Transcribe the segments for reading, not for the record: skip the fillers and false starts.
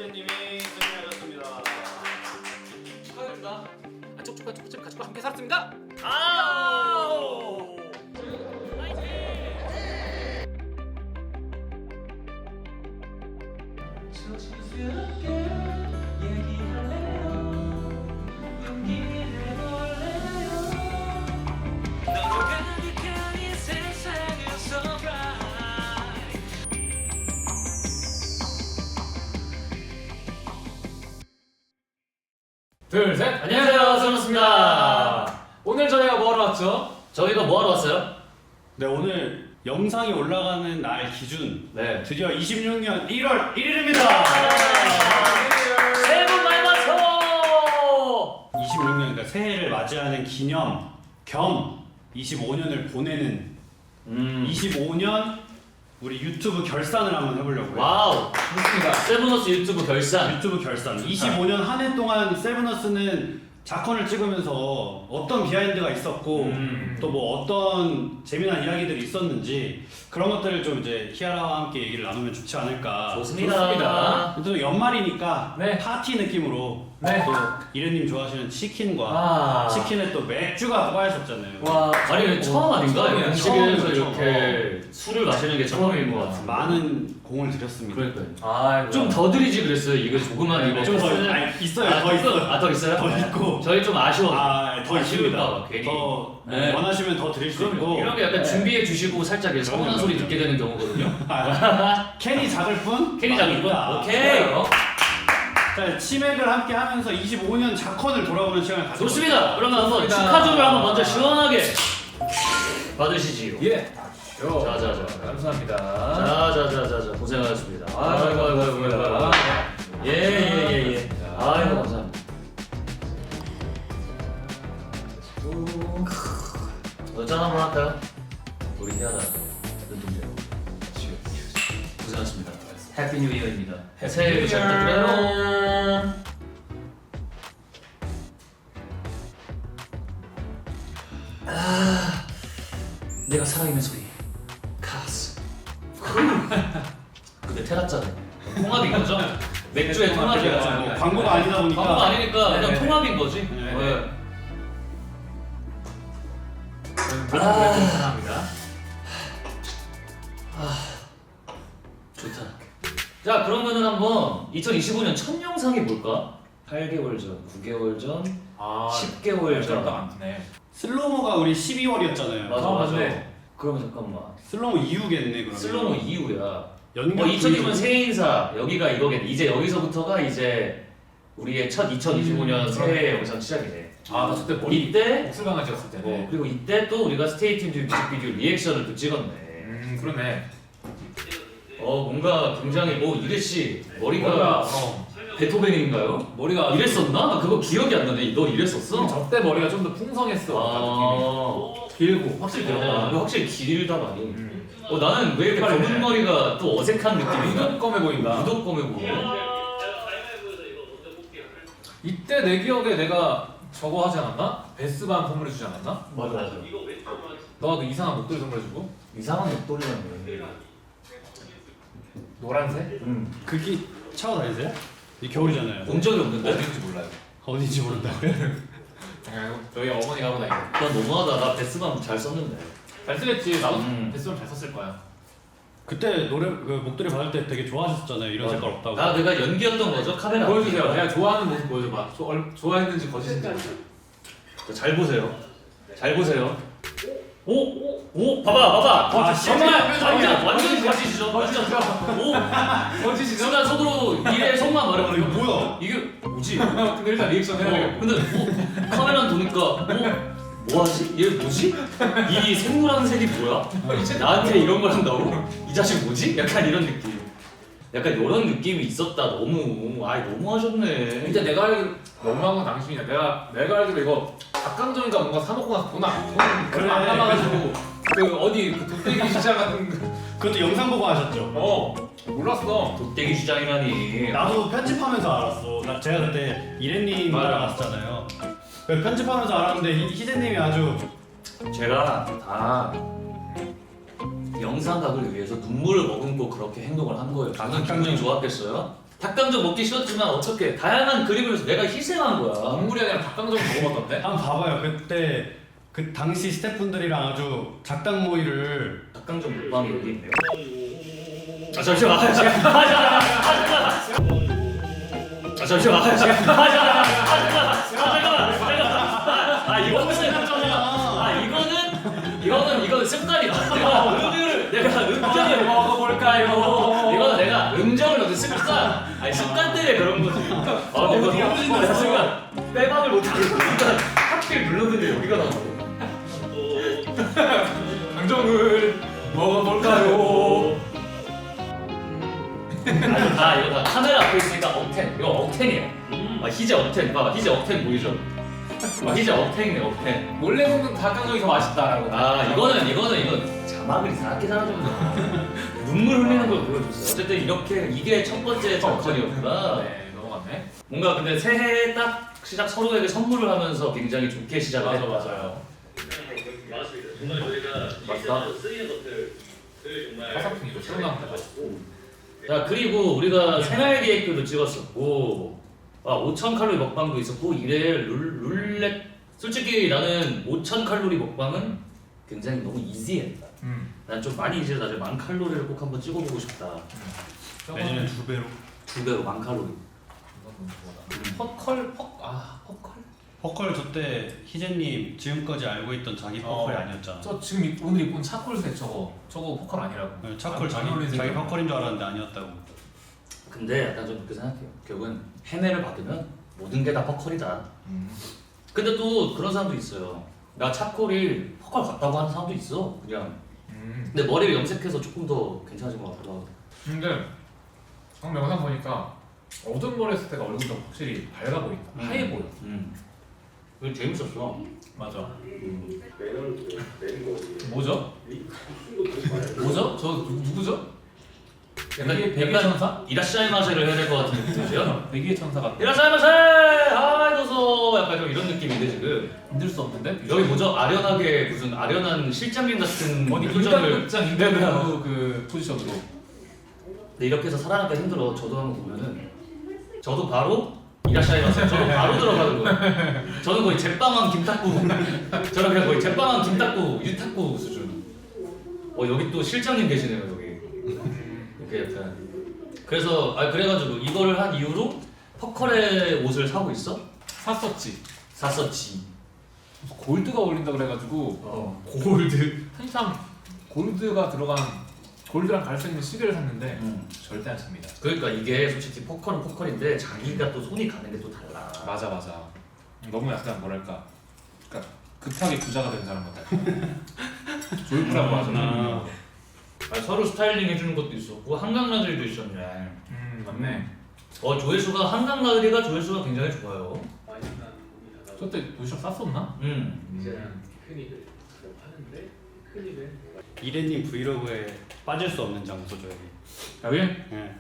희재님이 승리하셨습니다. 축하드립니다. 쪽쪽과 쪽집 가지고 함께 살았습니다. 둘, 셋. 안녕하세요, 선우입니다. 오늘 저희가 뭐하러 왔죠? 저희가 뭐하러 왔어요? 네, 오늘 영상이 올라가는 날 기준 네. 드디어 26년 1월 1일입니다. 새해 복 많이 받으세요! 26년 그러니까 새해를 맞이하는 기념 겸 25년을 보내는 25년 우리 유튜브 결산을 한번 해보려고요. 와우! 좋습니다. 세븐어스 유튜브 결산. 유튜브 결산. 25년 한 해 동안 세븐어스는 자컨을 찍으면서 어떤 비하인드가 있었고 또 뭐 어떤 재미난 이야기들이 있었는지 그런 것들을 좀 이제 히아라와 함께 얘기를 나누면 좋지 않을까. 좋습니다. 또 연말이니까 네. 파티 느낌으로 네. 또 이래님 좋아하시는 치킨과 치킨에 또 맥주가 빠졌었잖아요. 와, 아니, 처음 아닌가? 처음이에요. 음식에서 처음. 이렇게 술을 마시는 게 처음인 것 같은데. 많은 공을 들였습니다. 그러니까요. 좀 더 드리지 그랬어요. 이거 조그만 이거. 좀 더 패스. 있어요. 더 있어요. 아, 더 있어요? 더 있고. 저희 좀 아쉬워. 더 있습니다. 아쉬울까 봐, 괜히. 더 네. 원하시면 더 드릴 수 있고. 이런 게 약간 준비해 주시고 살짝 이렇게 서운한 소리 듣게 되는 경우거든요. 캔이 작을 뿐. 캔이 작을 뿐? 많이 있다. 오케이. 자, 치맥을 함께 하면서 25년 자컨을 돌아보는 시간을 가져. 좋습니다. 그러면 한번 좋습니다. 축하주를 한번 먼저 시원하게 받으시지요. 예. 자자자. 감사합니다. 자자자자자 고생하셨습니다. 아이고. 예예예. 아이고 감사합니다. 짠 한번 할까요? 우리 희하다 눈동자. 고생하셨습니다. 해피 뉴 이어입니다. 새해 잘 부탁드려요. 내가 살아있는 소리 카스. 근데 테라짜네. 통합인 거죠? 맥주의 통합이야. 뭐 광고가 아니다 보니까. 광고가 아니니까 그냥 네네. 통합인 거지. 네. 네. 감사합니다. 좋다. 자 그러면은 한번 2025년 첫 영상이 뭘까? 8개월 전, 9개월 전, 10개월 전. 안 되네. 슬로모가 우리 12월이었잖아요. 맞아 아, 맞아. 맞네. 그러면 잠깐만. 슬로모 이후겠네 그러면. 슬로모 이후야. 연결 2020년 새해 인사 여기가 이거겠네. 이제 여기서부터가 이제 우리의 첫 2025년 새해 영상 시작이네. 아, 그때 머리 이때 목술강아지였을 때네. 그리고 이때 또 우리가 스테이팀 뮤직비디오 리액션을 또 찍었네. 그러네. 뭔가 굉장히 이래 씨 머리가 베토벤인가요? 머리가 이랬었나? 나 그거 기억이 안 나네. 너 이랬었어? 저때 머리가 좀 더 풍성했어. 느낌이. 길고 확실히 길었다. 확실히 길다 많이. 나는 왜 이렇게 검은 머리가 또 어색한 느낌인가? 무덤검해 보인다. 무덤검해 보여. 이때 내 기억에 내가 저거 하지 않았나? 베스밤 선물해주지 않았나? 맞아. 너가 그 이상한 목도리 선물해주고? 이상한 목도리라는 노란색? 그게 차고 다니세요? 이 겨울이잖아요. 본 적이 없는데? 어딘지 몰라요. 어딘지 모른다고요? 저희 어머니가 하고 다니는. 나 너무하다. 나 베스밤 잘 썼는데. 잘 쓰겠지. 나도 베스밤 잘 썼을 거야. 그때 노래 그 목도리 받을 때 되게 좋아하셨잖아요. 이런 색깔 없다고. 내가 연기였던 거죠? 카메라. 보여주세요. 앞에. 내가 좋아하는 모습 보여줘봐. 좋아했는지 거짓인지. 잘 보세요. 잘 보세요. 오, 봐봐. 정말 완전 거짓이죠. 거짓이죠? 순간 속으로 일의 속만 말해버리고. 뭐야? 이게 뭐지? 근데 일단 리액션 해야겠고. 근데 카메라 도니까 뭐하지? 얘 뭐지? 이 생물하는 색이 뭐야? 나한테 이런 걸 한다고? 이 자식 뭐지? 약간 이런 느낌. 약간 이런 느낌이 있었다. 너무 하셨네. 근데 내가 알기로 너무한 건 당신이야. 내가 알기로 이거 닭강정인가 뭔가 사놓고 나서 돈 그래. 안 남아가지고 그 어디 그 도떼기 시장 같은 그것도 영상 보고 하셨죠? 몰랐어. 돗대기 시장이라니. 나도 편집하면서 알았어. 제가 그때 이래님 맞아. 따라갔었잖아요. 그 편집하면서 알았는데 희재님이 아주 제가 다 영상각을 위해서 눈물을 머금고 그렇게 행동을 한 거예요. 저는 기분이 좋았겠어요? 닭강정 먹기 싫었지만 어떻게 다양한 그림을 해서 내가 희생한 거야. 국물이 아니라 닭강정 먹어봤던데? 한번 봐봐요. 그때 그 당시 스태프분들이랑 아주 작당 모의를 닭강정 먹방이 여기 있네요. 아 잠시만. 잠시만. 이거는 습관이다. 내가 음정을 먹어볼까요? 이거는 내가 음정을 넣는 습관. 아니 습관 때문에 그런 거지. 내가 순간 빼박을 못하겠어. 하필 불렀는데 여기가 나왔어. 강정을 먹어볼까요? 아니 이거 다 카메라 앞에 있으니까 억텐. 이거 억텐이야. 아 희재 억텐. 봐봐 희재 억텐 보이죠? 희재 억텐이네 억텐. 원래 먹는 닭강정이 더 맛있다라고. 아 이거는 자막을 이상하게 달아줬네. 눈물 흘리는 걸 보여줬어. 어쨌든 이게 첫 번째 접근이었구나. 네, 넘어갔네. 뭔가 근데 새해 딱 시작 서로에게 선물을 하면서 굉장히 좋게 시작을 했다. 맞아요. 정말 저희가 맞다. 쓰이는 것들을 정말 화사풍이도 새로 나온 거. 자 그리고 우리가 생활 계획표도 찍었었고 5,000칼로리 먹방도 있었고 이래 룰렛 솔직히 나는 5,000칼로리 먹방은 굉장히 너무 이지했다. 난 좀 많이 이지해서 나중에 10,000칼로리를 꼭 한번 찍어보고 싶다. 내년에 2배로. 2배로 10,000칼로리. 퍼컬. 퍼컬 저때 희재님 지금까지 알고 있던 자기 퍼컬이 아니었잖아. 저 지금 오늘 입은 차콜색 저거 퍼컬 아니라고. 네, 차콜 안 어울리는 자기 색이야. 퍼컬인 줄 알았는데 아니었다고. 근데 약간 좀 그렇게 생각해요. 결국은 해매를 받으면 모든 게 다 퍼컬이다. 근데 또 그런 사람도 있어요. 나 차콜이 퍼컬 같다고 하는 사람도 있어. 그냥. 근데 머리를 염색해서 조금 더 괜찮아진 것 같기도 하고. 근데 방금 영상 보니까 어두운 머리 했을 때가 얼굴이 좀 확실히 밝아 보인다. 하얘 보여. 그게 재밌었어. 맞아. 뭐죠? 뭐죠? 저 누구죠? 백의 천사? 이라시아이 마세를 해야 될 것 같은 느낌이죠? 백의 천사 같아. 이라시아이 마세! 하이도소! 약간 좀 이런 느낌인데 지금. 힘들 수 없는데? 여기 뭐죠? 아련하게 무슨 아련한 실장님 같은 어디 표정을. 극장 인터뷰 그 포지션으로. 근데 이렇게 해서 살아가기가 힘들어. 저도 한번 보면은 저도 바로 이라시아이 마세. 저도 바로 들어가는 거예요. 저는 거의 제빵왕 김탁구. 저는 그냥 거의 제빵왕 김탁구 유탁구 수준. 여기 또 실장님 계시네요 여기. 이렇게 약간. 그래서 그래가지고 이거를 한 이후로 퍼컬의 옷을 사고 있어? 샀었지. 골드가 어울린다 그래가지고 골드. 한참 골드가 들어간 골드랑 갈색 있는 시계를 샀는데 절대 안 찹니다. 그러니까 이게 솔직히 포컬은 포컬인데 자기가 또 손이 가는 게 또 달라. 맞아. 너무 약간 뭐랄까. 그러니까 급하게 부자가 된 사람 같아. 졸부라고 하잖아. 서로 스타일링 해주는 것도 있었고 한강 나들이도 있었네. 맞네. 조회수가 한강 나들이가 조회수가 굉장히 좋아요. 저때 도시락 쌌었나? 이제는 큰일을 하는데 큰일을 이래님 브이로그에 빠질 수 없는 장소죠 여기. 여기? 네.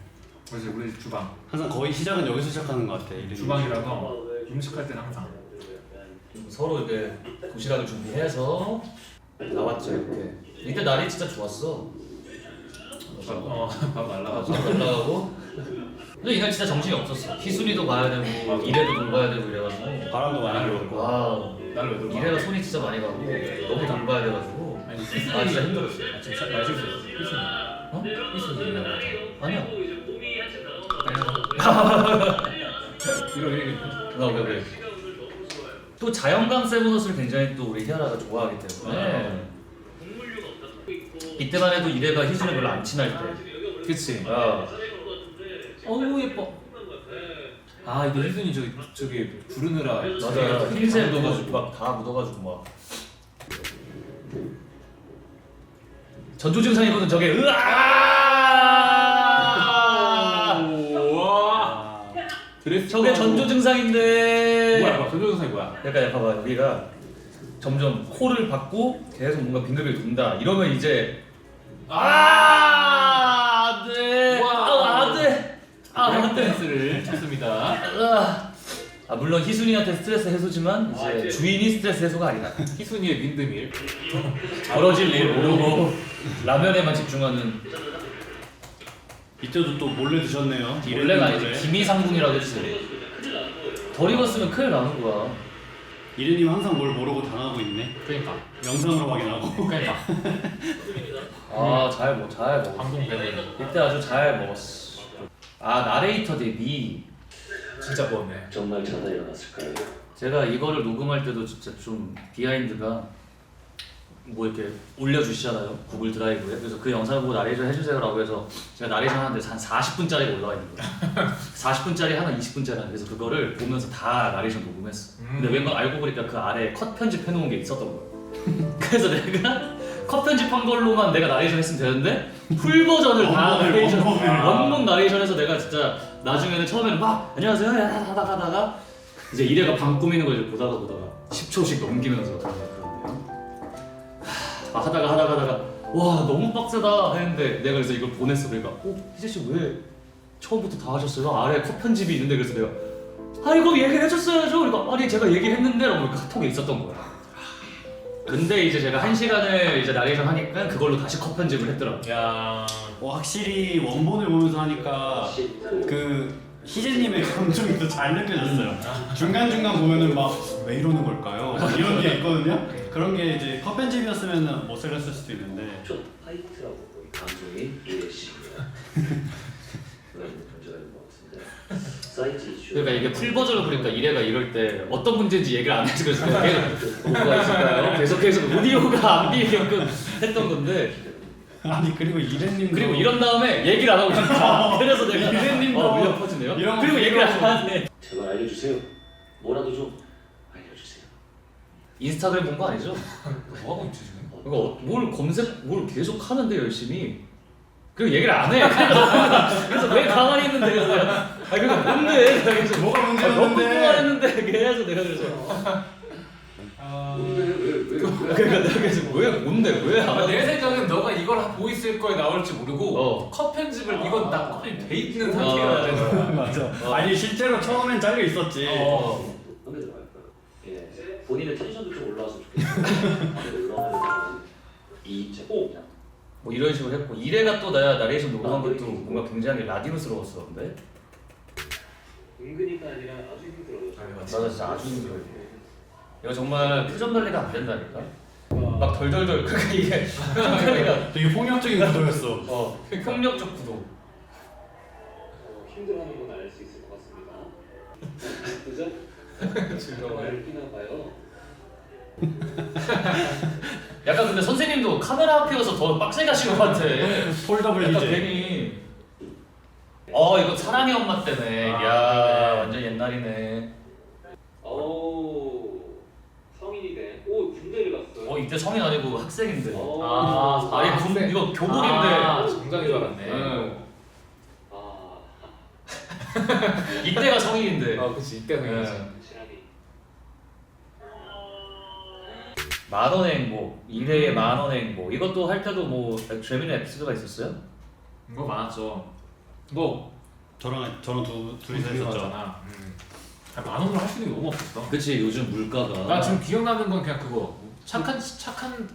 그렇지 우리 주방. 항상 거의 시작은 여기서 시작하는 것 같아. 이래님. 주방이라서 음식할 때는 항상. 서로 이렇게 도시락을 준비해서 나왔죠 이렇게. 이때 날이 진짜 좋았어. 밥 날라가서. 올라가고. 근데 이날 진짜 정신이 없었어. 희순이도 봐야 되고 이래도 돌봐야 되고 이래가지고. 바람도 많이 불고. 와. 나를 왜 돌봐? 이래가 손이 진짜 많이 가고 너무 돌봐야 돼가지고. 아니 진짜 힘들었어. 진짜 말 실수했어. 희순이. 아니야. 이거 그래. 또 자연광 세븐옷을 굉장히 또 우리 희아라가 좋아하기 때문에 이때만 해도 이래가 희순이 별로 안 친할 때. 그치. 어우 예뻐. 이게 희순이 저기 부르느라 맞아. 흰색 묻어가지고 막 다 묻어가지고 막. 전조 증상이거든 저게. 저게 전조 증상인데. 뭐야? 전조 증상이 뭐야? 약간 봐봐 여기가 점점 코를 받고 계속 뭔가 빙글빙글 돈다. 이러면 이제 안돼. 안돼. 스트레스를 찾습니다. 물론 희순이한테 스트레스 해소지만 이제 주인이 스트레스 해소가 아니다. 희순이의 민드밀. 벌어질 일 모르고 라면에만 집중하는. 이때도 또 몰래 드셨네요. 원래가 아니지. 몰래. 기미상궁이라고 해주세요. 덜 익었으면 큰일 나는 거야. 이래님 항상 뭘 모르고 당하고 있네. 그러니까. 영상으로 확인하고. 그러니까. 잘 먹어. 방송 배우네. 이때 아주 잘 먹었어. 나레이터 대비 진짜 먹었네. 정말 자다 일어났을까요? 제가 이거를 녹음할 때도 진짜 좀 비하인드가 뭐 이렇게 올려주시잖아요 구글 드라이브에. 그래서 그 영상을 보고 나레이션 해주세요라고 해서 제가 나레이션 하는데 한 40분짜리가 올라와 있는 거야. 40분짜리 하나 20분짜리 하나. 그래서 그거를 보면서 다 나레이션 녹음했어. 근데 왠가 알고 보니까 그 아래에 컷 편집해놓은 게 있었던 거야. 그래서 내가 컷 편집한 걸로만 내가 나레이션 했으면 되는데 풀 버전을 다 나레이션 원문 나레이션해서 내가 진짜 나중에는 처음에는 막 안녕하세요 하다가 이제 이래가 방 꾸미는 걸 이제 보다가 10초씩 넘기면서 그런데요. 하다가 와 너무 빡세다 했는데 내가 그래서 이걸 보냈어. 그러니까 희재 씨 왜 처음부터 다 하셨어요? 아래 컷 편집이 있는데. 그래서 내가 이거 얘기를 해줬어야죠. 그러니까 아니 제가 얘기했는데 라고 카톡에 있었던 거야. 근데 이제 제가 1시간을 이제 나레이션 하니까 그걸로 다시 컷 편집을 했더라고. 야. 확실히 원본을 보면서 하니까 그 희재님의 감정이 더 잘 느껴졌어요. 중간중간 보면은 막 왜 이러는 걸까요? 막 이런 게 있거든요. 그런 게 이제 컷 편집이었으면 못 살렸을 수도 있는데. 좀 화이트라고 이 감정이 이해시고요. 그런 문제가 있는 것 같은데. 사이트 이슈. 그러니까 이게 풀 버전을 보니까 이래가 이럴 때 어떤 문제인지 얘기를 안 해서 그래서 계속 뭐가 있을까요? 계속해서 오디오가 안 비게끔 했던 건데. 아니 그리고 이래님도 그리고 이런 다음에 얘기를 안 하고 있다. 그래서 내가 이래님도 물려 퍼지네요. 이런 거 그리고 얘기를 안 하네. 제발 알려주세요. 뭐라도 좀 알려주세요. 인스타그램 본 거 아니죠? 뭐 하고 있지 지금? 이거 뭘 계속 하는데 열심히. 그리고 얘기를 안 해. 그래서 왜 가만히 있는데 그래서 내가 그러니까 뭔데? 그래서 뭐가 너무 문제였는데 뚱뚱한 했는데 계속 내가 그래서 뭔데 왜? 그러니까 내가 그래서 왜 뭔데 왜 안 내 하냐? 생각엔 너가 이걸 보고 있을 거에 나올지 모르고 컷 편집을 이건 딱 컷이 돼 있는 상태여야 되는 거야. 맞아. 아니 실제로 처음엔 잘려 있었지. 한개 들어갈까요? 예. 본인의 텐션도 좀 올라와서 좋겠어요. 그러면 뭐 이런 식으로 했고 이래가 또 나레이션 녹음한 것도 뭔가 굉장히 라디오스러웠어. 근데 은근히가 아니라 아주 힘들어요. 맞아 진짜 아주 힘들어. 이거 정말 표정 관리가 안 된다니까. 막 덜덜덜 그러니까 이게 표정 관리가 되게 폭력적인 구도였어. 폭력적 구도. 힘들어하는 건 알 수 있을 것 같습니다. 그죠? 즐거워요. 웃기나 봐요. 약간 근데 선생님도 카메라 앞이어서 더 빡세게 하신 것 같아. 폴더블 약간 희재. 괜히 이거 사랑의 엄마 때네. 야 완전 옛날이네. 성인이네. 오 군대를 갔어요. 이때 성인 아니고 학생인데. 학생. 이거 교복인데. 정장인 줄 알았네. 응. 이때가 성인인데. 그치 이때는 그렇지. 지랄이. 만원의 행복, 1회에 만원의 행복. 이것도 할 때도 뭐 재밌는 에피소드가 있었어요? 뭐 많았죠. 뭐 저랑 둘이서 둘이서 했었죠. 했었잖아. 만 원으로 할 수 있는 게 너무 없었어. 그치 요즘 물가가. 나 지금 기억나는 건 그냥 그거 착한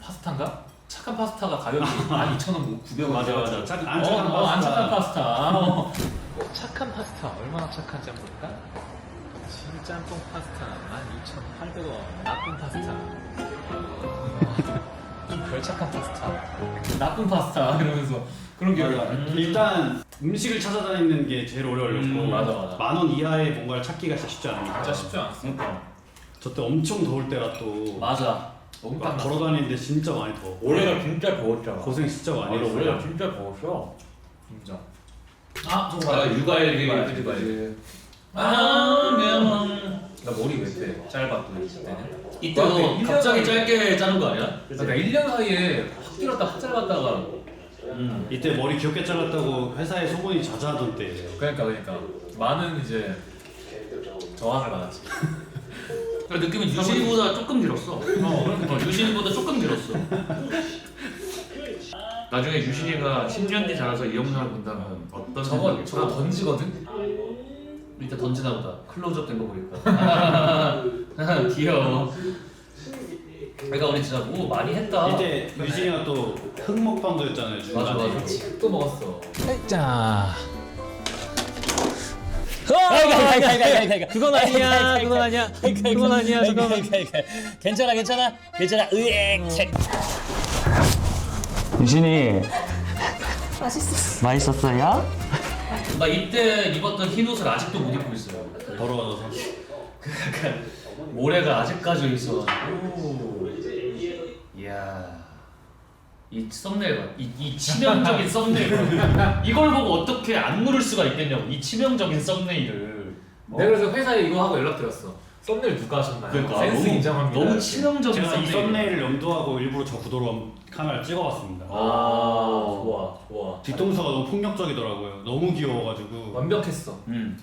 파스타인가? 착한 파스타가 가격이 12,000원, 900원. 맞아. 안 착한 안 착한 파스타. 파스타. 착한 파스타 얼마나 착한지 한번 볼까? 진짬뽕 파스타 12,800원. 나쁜 파스타. 별 착한 파스타. 나쁜 파스타 이러면서 그런 기억이 나. 일단 음식을 찾아다니는 게 제일 오래 걸렸고 맞아. 10,000원 이하의 뭔가를 찾기가 진짜 쉽지 않으니까. 진짜 쉽지 않았어. 그러니까. 저때 엄청 더울 때라 또 맞아. 너무 막 땀났어. 걸어다니는데 진짜 많이 더워. 올해가 진짜 더웠잖아. 고생 진짜 많이 맞아, 했어요. 올해가 진짜 더웠어. 인정. 저거 아, 봐라. 육아일 봐야지, 얘기 봐야지. 나 머리 왜 돼? 짧았던 때는. 이때도 일 갑자기 년에- 짧게 자른 거 아니야? 그러니까 1년 사이에 확 길었다 확 짧았다가. 이때 머리 귀엽게 잘랐다고 회사에 소문이 자자하던 때예요. 그러니까 많은 이제 저항을 받았지. 느낌은 유진이보다 조금 길었어. 유진이보다 조금 길었어. 나중에 유진이가 10년 뒤 자라서 이 영상을 본다면 어떤 저거 생각일까? 던지거든. 밑에 던지나 보다. 클로즈업 된 거 보니까. 귀여워. 그러니까 우리 진짜 뭐 많이 했다. 이때 유진이가 또 흑먹방도 했잖아요. 중간에. 맞아. 또 먹었어. 자. 그건 아니야. 그건 아니야. 그건 아니야. 잠깐만. 괜찮아. 으액. 유진이. 맛있었어요? 나 이때 입었던 흰 옷을 아직도 못 입고 있어요. 더러워서. 약간 모래가 아직까지 있어가지고. 이야. 이 썸네일 봐. 이 치명적인 썸네일 봐. 이걸 보고 어떻게 안 누를 수가 있겠냐고. 이 치명적인 썸네일을. 내가 그래서 회사에 이거 하고 연락드렸어. 썸네일 누가 하셨나요? 그러니까 센스 너무, 인정합니다. 너무 치명적인 제가 이 썸네일. 썸네일을 염두하고 일부러 저 구도로 카메라 찍어봤습니다. 좋아. 뒤통수가 너무 폭력적이더라고요. 너무 귀여워가지고. 완벽했어. 음.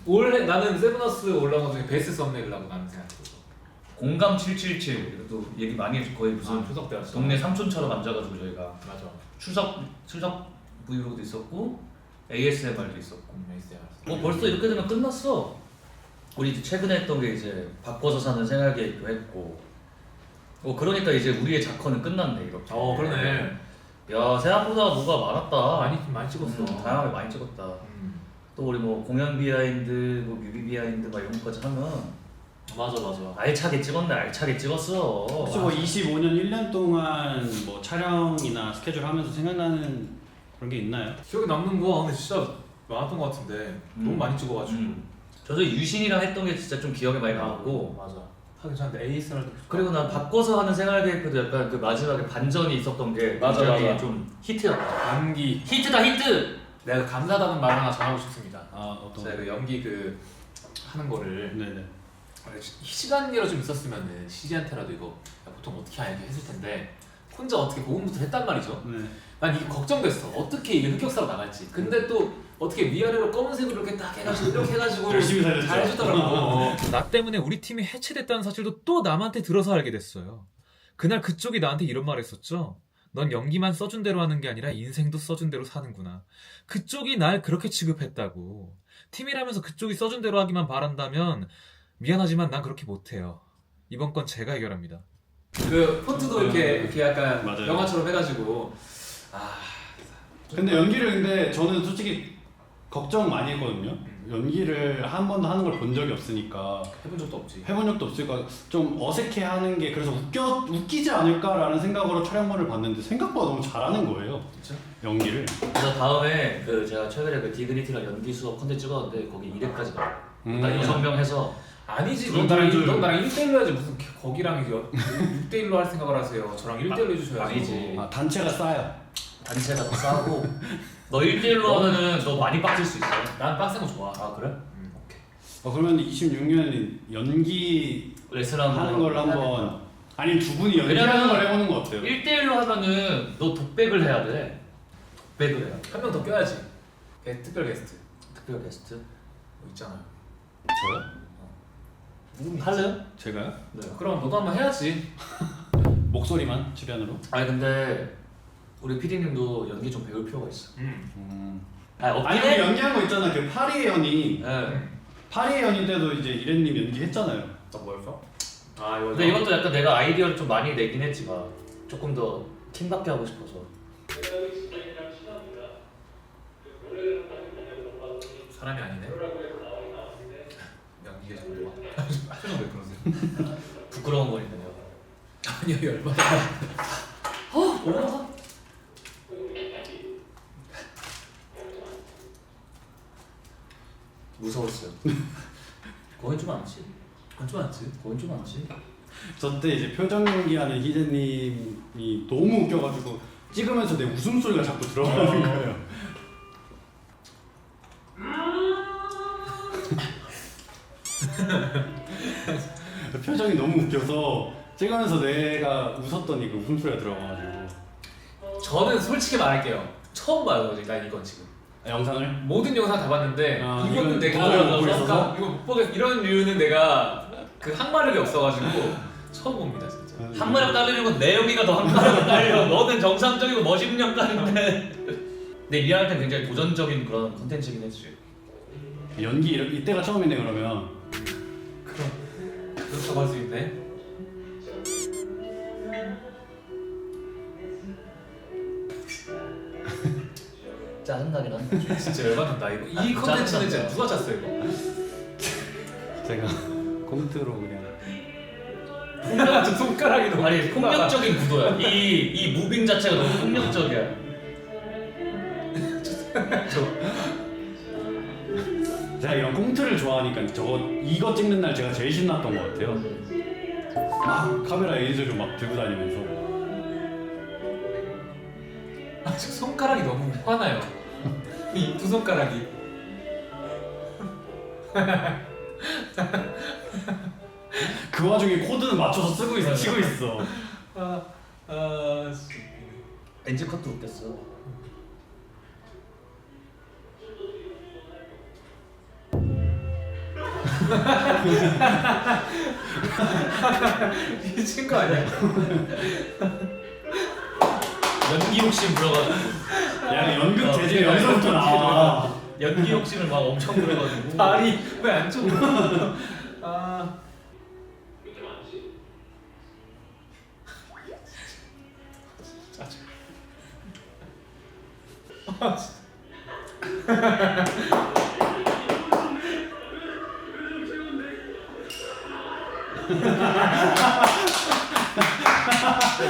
나는 세븐어스 올라온 것 중에 베스트 썸네일이라고 나는 생각했어. 공감 777. 이것도 얘기 많이 해서 거의 무슨 추석 때였어. 동네 삼촌처럼 앉아가지고 저희가 맞아. 추석 브이로그도 있었고 ASMR도 있었고. 메이스야. 뭐 벌써 이렇게 되면 끝났어. 우리 이제 최근에 했던 게 이제 바꿔서 사는 생활 계획도 했고. 그러니까 이제 우리의 자커는 끝났네 이렇게. 그러네. 야 생각보다 뭐가 많았다. 많이 찍었어. 다양하게 많이 찍었다. 또 우리 뭐 공연 비하인드, 뭐 뮤비 비하인드 막 이런 것까지 하면 맞아. 알차게 찍었어. 혹시 뭐 25년 1년 동안 뭐 촬영이나 스케줄 하면서 생각나는 그런 게 있나요? 기억에 남는 거 근데 진짜 많았던 것 같은데 너무 많이 찍어가지고. 저도 유신이랑 했던 게 진짜 좀 기억에 많이 남았고. 맞아. 하긴 괜찮은데 ASMR도. 그리고 난 바꿔서 하는 생활 계획도 약간 그 마지막에 반전이 있었던 게 굉장히 좀 히트였다. 연기. 히트다 히트. 내가 감사하다는 말 하나 전하고 싶습니다. 어떤? 제가 그 연기 하는 거를 네네. 시간이라도 좀 있었으면은 CG한테라도 이거 보통 어떻게 하냐 이렇게 했을 텐데 혼자 어떻게 고군분투 했단 말이죠. 네. 난 이게 걱정됐어. 어떻게 이게 흑역사로 나갈지. 근데 또 어떻게 위아래로 검은색으로 이렇게 딱 해가지고 이렇게 해가지고 열심히 살렸죠. 잘 해주더라고. 나 때문에 우리 팀이 해체됐다는 사실도 또 남한테 들어서 알게 됐어요. 그날 그쪽이 나한테 이런 말 했었죠. 넌 연기만 써준 대로 하는 게 아니라 인생도 써준 대로 사는구나. 그쪽이 날 그렇게 취급했다고. 팀이라면서 그쪽이 써준 대로 하기만 바란다면 미안하지만 난 그렇게 못해요. 이번 건 제가 해결합니다. 그 폰트도 이렇게 약간 맞아요. 영화처럼 해가지고 근데 연기를 저는 솔직히 걱정 많이 했거든요. 연기를 한 번도 하는 걸 본 적이 없으니까 해본 적도 없지. 해본 적도 없으니까 좀 어색해하는 게 그래서 웃기지 않을까라는 생각으로 촬영본을 봤는데 생각보다 너무 잘하는 거예요. 진짜? 연기를. 그래서 다음에 제가 최근에 그 디그니티랑 연기 수업 컨텐츠 찍었는데 거기 2회까지 나와. 나 6명 해서 아니지. 그건 넌 나랑 줄. 1대1로 해야지. 무슨 거기랑 6대1로 할 생각을 하세요. 저랑 1대1로 해주셔야지. 아니지. 단체가 싸요. 단체가 더 싸고 너 1대1로 하면은 너 많이 빡칠 수 있어. 난 빡센 거 좋아. 아 그래? 오케이. 그러면 26년에 연기 레슨 하는 걸 한번 아니면 두 분이 연기하는 왜냐면 걸 해보는 거 어때요? 1대1로 하면은 너 독백을 해야 돼. 독백을 해야 돼. 한 명 더 껴야지. 특별 게스트. 특별 게스트. 뭐 있잖아요. 저요? 할래요? 제가요? 네. 그럼 너도 한번 해야지. 목소리만 출연으로? 아니 근데 우리 PD님도 연기 좀 배울 필요가 있어. 아니 없긴 아니 해. 우리 연기한 거 있잖아. 그 파리의 연인. 네. 파리의 연인 때도 이제 이래님 연기했잖아요. 너 뭐였어? 아 이거. 근데 이것도 약간 내가 아이디어를 좀 많이 내긴 했지만 조금 더 팀답게 하고 싶어서. 사람이 아니네. 연기가 좀 좋아. 표정 왜 그러세요? 부끄러운 거니까요. 아니요 열받아. 올라가. 무서웠어요. 거긴 좀 많지. 좀 많지. 거긴 좀 많지. 저때 이제 표정 연기하는 희재님이 너무 웃겨가지고 찍으면서 내 웃음소리가 자꾸 들어가는 거예요. 표정이 너무 웃겨서 찍으면서 내가 웃었더니 그 웃음소리가 들어가가지고. 저는 솔직히 말할게요. 처음 봐요, 난 이건 지금. 영상을? 모든 영상 다 봤는데 아, 이거는 이건 내가 못 보고 있어서? 이거 못 보겠. 이런 이유는 내가 그 항마력이 없어가지고 처음 봅니다, 진짜. 한마력 딸리는 건 내 연기가 더 한마력 딸려. 너는 정상적이고 멋있는 역할인데. 근데 일할 때 굉장히 도전적인 그런 컨텐츠긴 했지. 연기 이때가 처음이네 그러면. 그렇다고 할 수 있네. 짜증나긴 한데. 진짜 열받는다 이거. 이 컨텐츠는 진짜 누가 짰어요 이거? 제가 컴퓨터로 그냥 폭력 손가락이 너무 아니 폭력적인 구도야. 이 무빙 자체가 너무 폭력적이야. 제가 이런 꽁트를 좋아하니까 이거 찍는 날 제가 제일 신났던 것 같아요. 막 카메라 레이저를 막 들고 다니면서 아, 저 손가락이 너무 화나요. 이 두 손가락이. 그 와중에 코드는 맞춰서 쓰고 있어, 치고 있어. 엔지 컷도 웃겼어. 미친 거 아니야? 연기 욕심 불어가지고. 야, 연극 제재 여기서부터 나와. 연기 욕심을 막 엄청 불어가지고. 발이 왜 안 쳐? 아.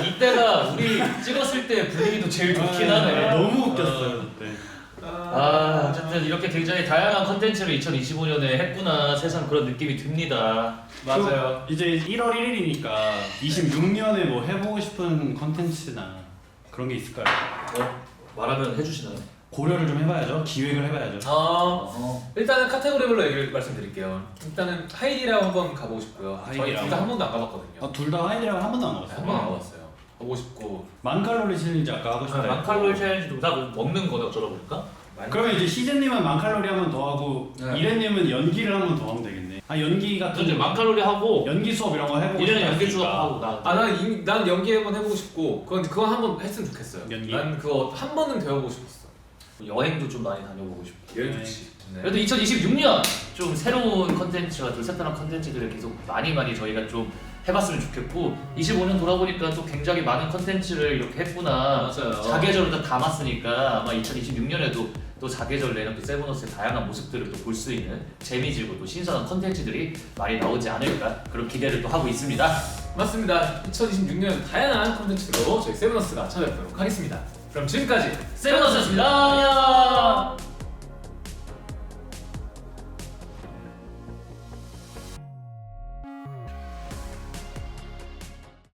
이때가 우리 찍었을 때 분위기도 제일 좋긴 하네. 너무 웃겼어요 그때. 아, 어쨌든 이렇게 굉장히 다양한 컨텐츠를 2025년에 했구나 세상 그런 느낌이 듭니다. 맞아요. 이제 1월 1일이니까 26년에 뭐 해보고 싶은 컨텐츠나 그런 게 있을까요? 말하면 해주시나요? 고려를 좀 해봐야죠. 기획을 해봐야죠. 일단은 카테고리별로 얘기를 말씀드릴게요. 일단은 하이디라고 한번 가보고 싶고요. 저희 하이디라고? 둘 다 한 번도 안 가봤거든요. 둘 다 하이디라고 한 번도 안 한 먹었어요. 번도 안 가봤어요. 가보고 싶고. 만칼로리 챌린지 아까 하고 싶다. 만칼로리 챌린지도 다 먹는 거네 어쩌다 그러면 이제 시즈님은 만칼로리 한 번 더 하고 네. 이래님은 연기를 한 번 더 하면 되겠네. 아 연기 같은 이제 만칼로리 하고 연기 수업 이런 거 해보고 이래는 싶다 연기 했으니까. 수업하고 나. 난 연기 한번 해보고 싶고 그건 한번 했으면 좋겠어요. 연기? 난 그거 한 번은 배워보고 싶었어. 여행도 좀 많이 다녀보고 싶고. 여행 좋지. 네. 그래도 2026년 좀 새로운 컨텐츠와 좀 색다른 컨텐츠들을 계속 많이 저희가 좀 해봤으면 좋겠고 25년 돌아보니까 또 굉장히 많은 컨텐츠를 이렇게 했구나. 맞아요. 사계절을 다 담았으니까 아마 2026년에도 또 사계절 내는 또 세븐어스의 다양한 모습들을 또 볼 수 있는 재미지고 또 신선한 컨텐츠들이 많이 나오지 않을까 그런 기대를 또 하고 있습니다. 맞습니다. 2026년 다양한 콘텐츠로 저희 세븐어스가 찾아뵙도록 하겠습니다. 그럼 지금까지 세븐어스였습니다.